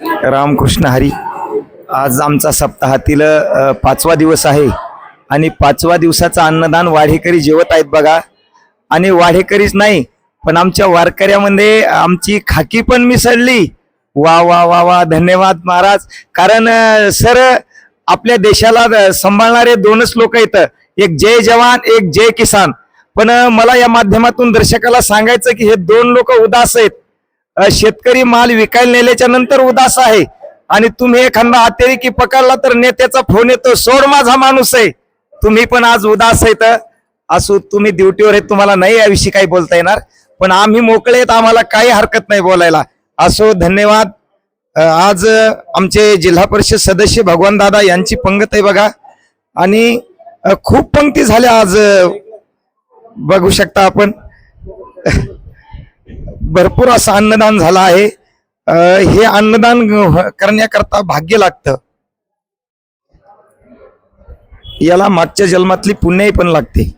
रामकृष्ण हरी. आज आमचा सप्ताहातील 5वा दिवस आहे आणि 5व्या दिवसाचं अन्नदान वाढेकरी जेवत आहेत बघा. आणि वाढेकरीच नाही पण आमच्या वारकऱ्यामध्ये आमची खाकी पण मिसळली. वा वा वा वा, धन्यवाद महाराज. कारण सर आपल्या देशाला सांभाळणारे दोनच लोक आहेत, एक जय जवान एक जय किसान. पण मला या माध्यमातून दर्शकाला सांगायचं की हे दोन लोक उदास आहेत. शेतकरी माल विकायला नेल्याच्या नंतर उदास आहे आणि तुम्ही एखादा अतिरेकी पकडला तर नेत्याचा फोन येतो, सोड माझा माणूस आहे. तुम्ही पण आज उदास आहेत. असो, तुम्ही ड्युटीवर आहेत, तुम्हाला नाही याविषयी काही बोलता येणार, पण आम्ही मोकळे आहेत, आम्हाला काही हरकत नाही बोलायला. असो, धन्यवाद. आज आमचे जिल्हा परिषद सदस्य भगवान दादा यांची पंगत आहे बघा. आणि खूप पंक्ती झाल्या आज, बघू शकता आपण. भरपूर असं अन्नदान झालं आहे. हे अन्नदान करण्याकरता भाग्य लागतं, याला मागच्या जन्मातली पुण्यही पण लागते.